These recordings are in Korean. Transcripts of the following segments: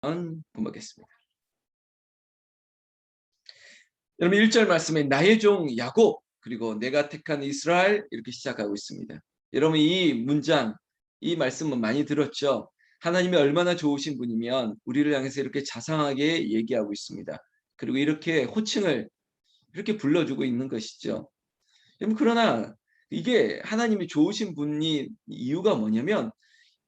본받겠습니다. 여러분 1절 말씀에 나의 종 야곱 그리고 내가 택한 이스라엘 이렇게 시작하고 있습니다. 여러분 이 문장 이 말씀은 많이 들었죠. 하나님이 얼마나 좋으신 분이면 우리를 향해서 이렇게 자상하게 얘기하고 있습니다. 그리고 이렇게 호칭을 이렇게 불러주고 있는 것이죠. 여러분 그러나 이게 하나님이 좋으신 분이 이유가 뭐냐면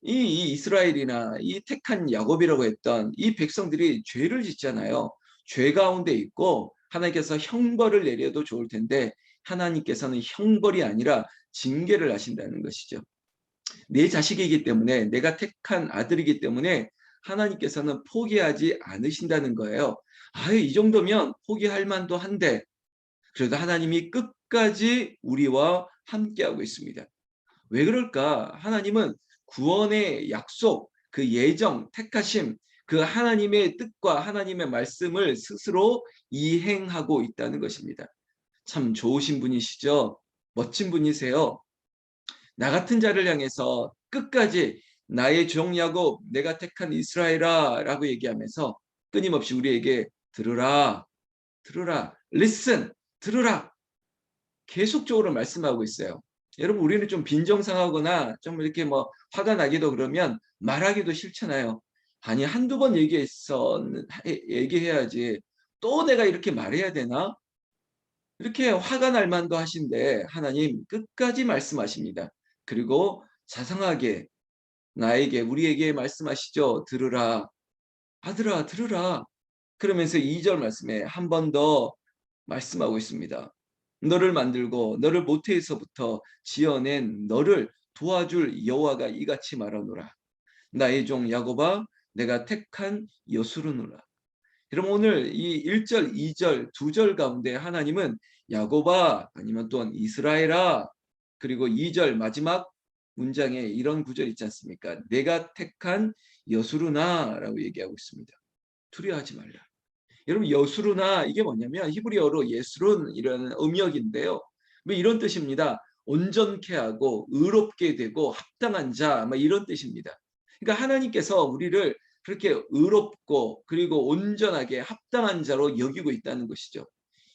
이 이스라엘이나 이 택한 야곱이라고 했던 이 백성들이 죄를 짓잖아요. 죄 가운데 있고 하나님께서 형벌을 내려도 좋을 텐데 하나님께서는 형벌이 아니라 징계를 하신다는 것이죠. 내 자식이기 때문에 내가 택한 아들이기 때문에 하나님께서는 포기하지 않으신다는 거예요. 아유 이 정도면 포기할 만도 한데 그래도 하나님이 끝까지 우리와 함께하고 있습니다. 왜 그럴까? 하나님은 구원의 약속, 그 예정, 택하심, 그 하나님의 뜻과 하나님의 말씀을 스스로 이행하고 있다는 것입니다. 참 좋으신 분이시죠? 멋진 분이세요. 나 같은 자를 향해서 끝까지 나의 종 야곱, 내가 택한 이스라엘아 라고 얘기하면서 끊임없이 우리에게 들으라, 들으라, listen, 들으라 계속적으로 말씀하고 있어요. 여러분 우리는 좀 빈정상하거나 좀 이렇게 뭐 화가 나기도 그러면 말하기도 싫잖아요. 아니 한두 번 얘기해야지 또 내가 이렇게 말해야 되나? 이렇게 화가 날 만도 하신데 하나님 끝까지 말씀하십니다. 그리고 자상하게 나에게 우리에게 말씀하시죠. 들으라. 아들아 들으라. 그러면서 2절 말씀에 한 번 더 말씀하고 있습니다. 너를 만들고 너를 모태에서부터 지어낸 너를 도와줄 여호와가 이같이 말하노라. 나의 종 야곱아 내가 택한 여수르노라. 여러분 오늘 이 1절, 2절, 2절 가운데 하나님은 야곱아 아니면 또한 이스라엘아 그리고 2절 마지막 문장에 이런 구절 있지 않습니까? 내가 택한 여수르나라고 얘기하고 있습니다. 두려워하지 말라. 여러분 여수르나 이게 뭐냐면 히브리어로 예술은 이런 음역인데요. 뭐 이런 뜻입니다. 온전케 하고 의롭게 되고 합당한 자, 뭐 이런 뜻입니다. 그러니까 하나님께서 우리를 그렇게 의롭고 그리고 온전하게 합당한 자로 여기고 있다는 것이죠.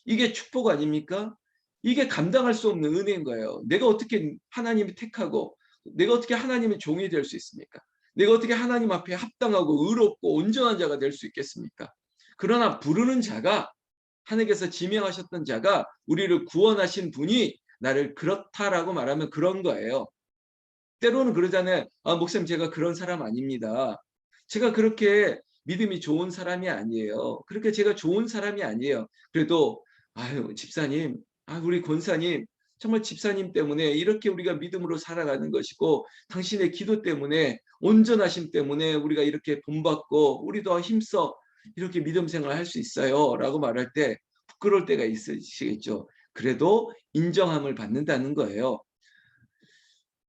이게 축복 아닙니까? 이게 감당할 수 없는 은혜인 거예요. 내가 어떻게 하나님이 택하고 내가 어떻게 하나님의 종이 될 수 있습니까? 내가 어떻게 하나님 앞에 합당하고 의롭고 온전한 자가 될 수 있겠습니까? 그러나 부르는 자가 하나님께서 지명하셨던 자가 우리를 구원하신 분이 나를 그렇다라고 말하면 그런 거예요. 때로는 그러잖아요. 아, 목사님 제가 그런 사람 아닙니다. 제가 그렇게 믿음이 좋은 사람이 아니에요. 그렇게 제가 좋은 사람이 아니에요. 그래도 아유 집사님, 아 우리 권사님 정말 집사님 때문에 이렇게 우리가 믿음으로 살아가는 것이고 당신의 기도 때문에 온전하심 때문에 우리가 이렇게 본받고 우리도 힘써 이렇게 믿음 생활을 할 수 있어요. 라고 말할 때 부끄러울 때가 있으시겠죠. 그래도 인정함을 받는다는 거예요.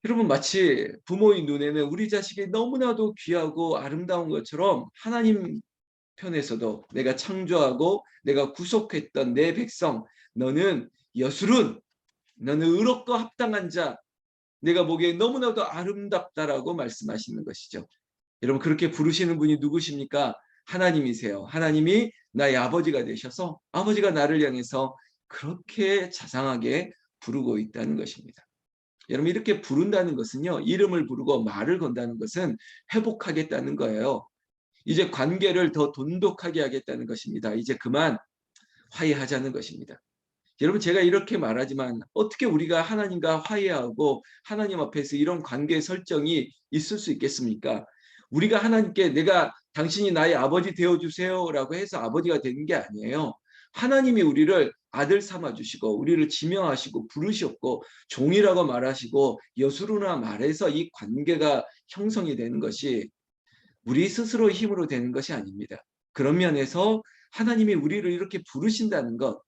여러분 마치 부모의 눈에는 우리 자식이 너무나도 귀하고 아름다운 것처럼 하나님 편에서도 내가 창조하고 내가 구속했던 내 백성 너는 여술은 너는 의롭고 합당한 자 내가 보기에 너무나도 아름답다라고 말씀하시는 것이죠. 여러분 그렇게 부르시는 분이 누구십니까? 하나님이세요. 하나님이 나의 아버지가 되셔서 아버지가 나를 향해서 그렇게 자상하게 부르고 있다는 것입니다. 여러분 이렇게 부른다는 것은요. 이름을 부르고 말을 건다는 것은 회복하겠다는 거예요. 이제 관계를 더 돈독하게 하겠다는 것입니다. 이제 그만 화해하자는 것입니다. 여러분 제가 이렇게 말하지만 어떻게 우리가 하나님과 화해하고 하나님 앞에서 이런 관계 설정이 있을 수 있겠습니까? 우리가 하나님께 내가 당신이 나의 아버지 되어주세요 라고 해서 아버지가 되는 게 아니에요. 하나님이 우리를 아들 삼아주시고 우리를 지명하시고 부르셨고 종이라고 말하시고 여수루나 말해서 이 관계가 형성이 되는 것이 우리 스스로 힘으로 되는 것이 아닙니다. 그런 면에서 하나님이 우리를 이렇게 부르신다는 것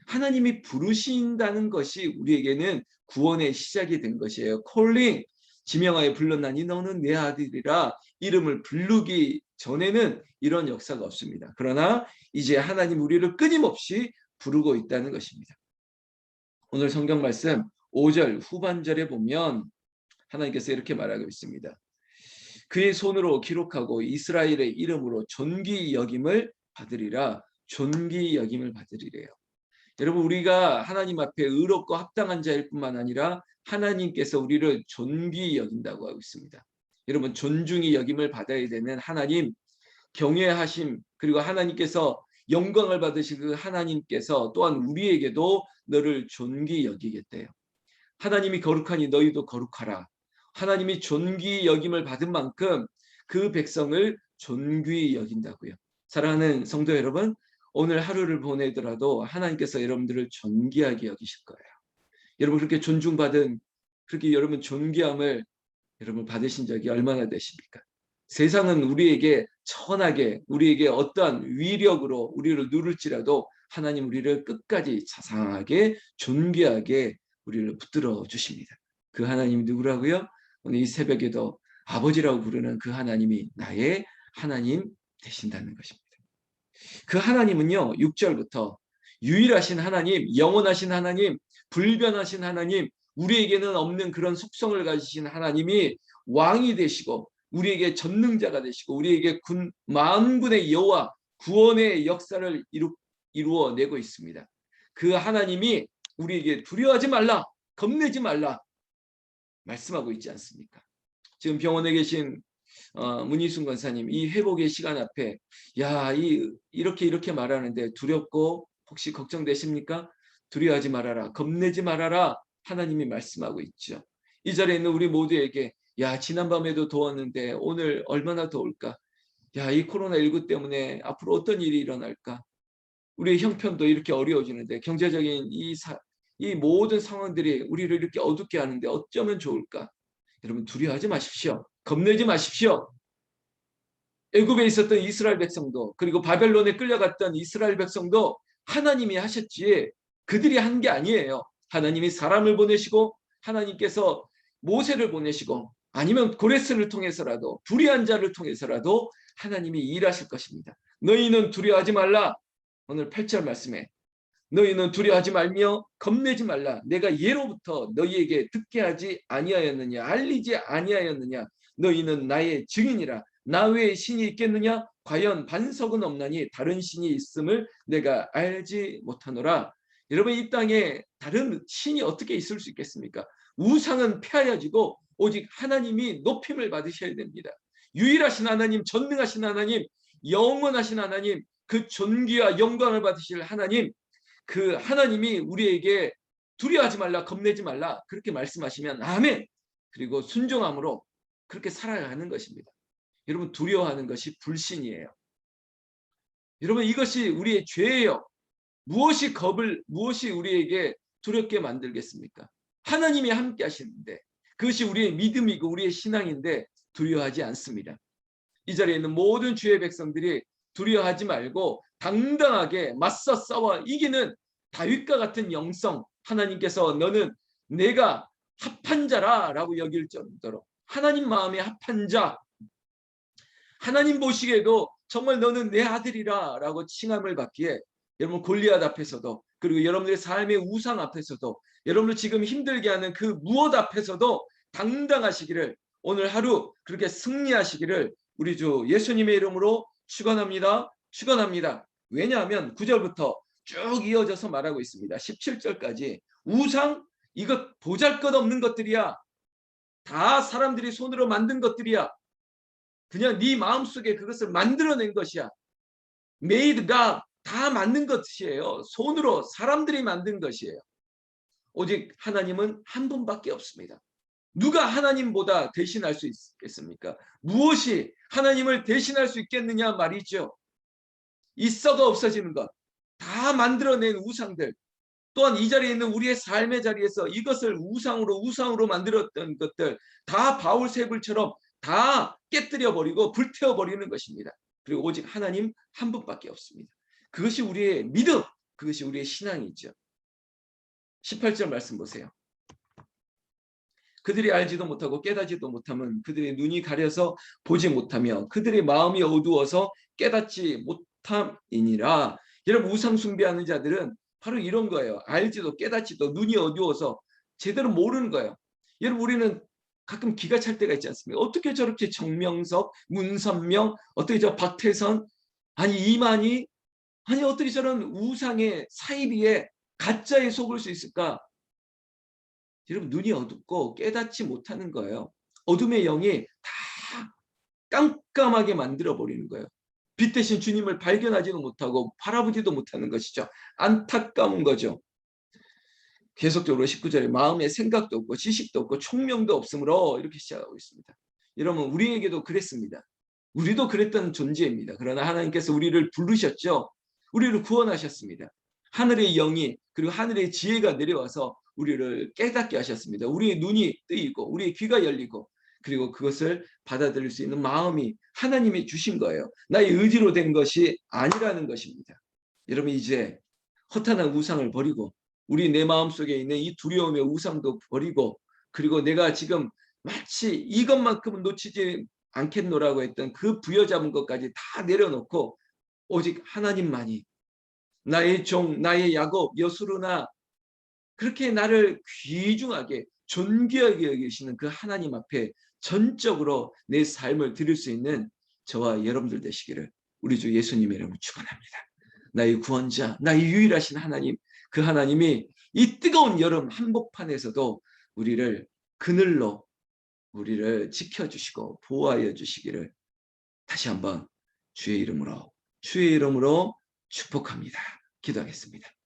하나님이 부르신다는 것이 우리에게는 구원의 시작이 된 것이에요. 콜링, 지명하여 불렀나니 너는 내 아들이라 이름을 부르기 전에는 이런 역사가 없습니다. 그러나 이제 하나님 우리를 끊임없이 부르고 있다는 것입니다. 오늘 성경 말씀 5절 후반절에 보면 하나님께서 이렇게 말하고 있습니다. 그의 손으로 기록하고 이스라엘의 이름으로 존귀 여김을 받으리라. 존귀 여김을 받으리래요. 여러분, 우리가 하나님 앞에 의롭고 합당한 자일 뿐만 아니라 하나님께서 우리를 존귀 여긴다고 하고 있습니다. 여러분, 존중이 여김을 받아야 되는 하나님, 경외하심, 그리고 하나님께서 영광을 받으신 그 하나님께서 또한 우리에게도 너를 존귀 여기겠대요. 하나님이 거룩하니 너희도 거룩하라. 하나님이 존귀 여김을 받은 만큼 그 백성을 존귀 여긴다고요. 사랑하는 성도 여러분, 오늘 하루를 보내더라도 하나님께서 여러분들을 존귀하게 여기실 거예요. 여러분, 그렇게 존중받은, 그렇게 여러분 존귀함을 여러분 받으신 적이 얼마나 되십니까? 세상은 우리에게 천하게, 우리에게 어떠한 위력으로 우리를 누를지라도 하나님 우리를 끝까지 자상하게 존귀하게 우리를 붙들어 주십니다. 그 하나님이 누구라고요? 오늘 이 새벽에도 아버지라고 부르는 그 하나님이 나의 하나님 되신다는 것입니다. 그 하나님은요, 6절부터 유일하신 하나님, 영원하신 하나님, 불변하신 하나님, 우리에게는 없는 그런 속성을 가지신 하나님이 왕이 되시고 우리에게 전능자가 되시고 우리에게 만군의 여호와 구원의 역사를 이루어내고 있습니다. 그 하나님이 우리에게 두려워하지 말라, 겁내지 말라 말씀하고 있지 않습니까? 지금 병원에 계신 문희순 권사님, 이 회복의 시간 앞에 이렇게 말하는데 두렵고 혹시 걱정되십니까? 두려워하지 말아라, 겁내지 말아라 하나님이 말씀하고 있죠. 이 자리에 있는 우리 모두에게 지난밤에도 더웠는데 오늘 얼마나 더울까? 이 코로나19 때문에 앞으로 어떤 일이 일어날까? 우리의 형편도 이렇게 어려워지는데 경제적인 이 모든 상황들이 우리를 이렇게 어둡게 하는데 어쩌면 좋을까? 여러분, 두려워하지 마십시오. 겁내지 마십시오. 애굽에 있었던 이스라엘 백성도, 그리고 바벨론에 끌려갔던 이스라엘 백성도 하나님이 하셨지 그들이 한 게 아니에요. 하나님이 사람을 보내시고 하나님께서 모세를 보내시고 아니면 고레스를 통해서라도 불의한 자를 통해서라도 하나님이 일하실 것입니다. 너희는 두려워하지 말라. 오늘 8절 말씀에 너희는 두려워하지 말며 겁내지 말라. 내가 예로부터 너희에게 듣게 하지 아니하였느냐, 알리지 아니하였느냐. 너희는 나의 증인이라. 나 외에 신이 있겠느냐? 과연 반석은 없나니 다른 신이 있음을 내가 알지 못하노라. 여러분, 이 땅에 다른 신이 어떻게 있을 수 있겠습니까? 우상은 폐하여지고 오직 하나님이 높임을 받으셔야 됩니다. 유일하신 하나님, 전능하신 하나님, 영원하신 하나님, 그 존귀와 영광을 받으실 하나님, 그 하나님이 우리에게 두려워하지 말라, 겁내지 말라 그렇게 말씀하시면 아멘. 그리고 순종함으로 그렇게 살아가는 것입니다. 여러분, 두려워하는 것이 불신이에요. 여러분, 이것이 우리의 죄예요. 무엇이 우리에게 두렵게 만들겠습니까? 하나님이 함께 하시는데 그것이 우리의 믿음이고 우리의 신앙인데 두려워하지 않습니다. 이 자리에 있는 모든 주의 백성들이 두려워하지 말고 당당하게 맞서 싸워 이기는 다윗과 같은 영성, 하나님께서 너는 내가 합한 자라 라고 여길 정도로 하나님 마음에 합한 자, 하나님 보시기에도 정말 너는 내 아들이라 라고 칭함을 받기에 여러분, 골리앗 앞에서도, 그리고 여러분들의 삶의 우상 앞에서도, 여러분들 지금 힘들게 하는 그 무엇 앞에서도 당당하시기를, 오늘 하루 그렇게 승리하시기를 우리 주 예수님의 이름으로 축원합니다. 축원합니다. 왜냐하면 9절부터 쭉 이어져서 말하고 있습니다. 17절까지 우상, 이것 보잘것없는 것들이야. 다 사람들이 손으로 만든 것들이야. 그냥 네 마음속에 그것을 만들어낸 것이야. Made God, 다 만든 것이에요. 손으로 사람들이 만든 것이에요. 오직 하나님은 한 분밖에 없습니다. 누가 하나님보다 대신할 수 있겠습니까? 무엇이 하나님을 대신할 수 있겠느냐 말이죠. 이 썩어 없어지는 것, 다 만들어낸 우상들, 또한 이 자리에 있는 우리의 삶의 자리에서 이것을 우상으로 만들었던 것들 다 바울세불처럼 다 깨뜨려 버리고 불태워 버리는 것입니다. 그리고 오직 하나님 한 분밖에 없습니다. 그것이 우리의 믿음, 그것이 우리의 신앙이죠. 18절 말씀 보세요. 그들이 알지도 못하고 깨닫지도 못하면 그들의 눈이 가려서 보지 못하며 그들의 마음이 어두워서 깨닫지 못함이니라. 여러분, 우상 숭배하는 자들은 바로 이런 거예요. 알지도 깨닫지도 눈이 어두워서 제대로 모르는 거예요. 여러분, 우리는 가끔 기가 찰 때가 있지 않습니까? 어떻게 저렇게 정명석, 문선명, 어떻게 저 박태선, 아니 이만희, 아니 어떻게 저런 우상의 사이비에 가짜에 속을 수 있을까? 여러분 눈이 어둡고 깨닫지 못하는 거예요. 어둠의 영이 다 깜깜하게 만들어 버리는 거예요. 빛 대신 주님을 발견하지도 못하고 바라보지도 못하는 것이죠. 안타까운 거죠. 계속적으로 19절에 마음의 생각도 없고 지식도 없고 총명도 없으므로 이렇게 시작하고 있습니다. 여러분 우리에게도 그랬습니다. 우리도 그랬던 존재입니다. 그러나 하나님께서 우리를 부르셨죠. 우리를 구원하셨습니다. 하늘의 영이 그리고 하늘의 지혜가 내려와서 우리를 깨닫게 하셨습니다. 우리의 눈이 뜨이고 우리의 귀가 열리고 그리고 그것을 받아들일 수 있는 마음이 하나님이 주신 거예요. 나의 의지로 된 것이 아니라는 것입니다. 여러분 이제 허탄한 우상을 버리고 우리 내 마음속에 있는 이 두려움의 우상도 버리고 그리고 내가 지금 마치 이것만큼은 놓치지 않겠노라고 했던 그 부여잡은 것까지 다 내려놓고 오직 하나님만이 나의 종, 나의 야곱, 여수르나 그렇게 나를 귀중하게 존귀하게 여기시는 그 하나님 앞에 전적으로 내 삶을 드릴 수 있는 저와 여러분들 되시기를 우리 주 예수님의 이름으로 축원합니다. 나의 구원자, 나의 유일하신 하나님, 그 하나님이 이 뜨거운 여름 한복판에서도 우리를 그늘로 우리를 지켜주시고 보호하여 주시기를 다시 한번 주의 이름으로 축복합니다. 기도하겠습니다.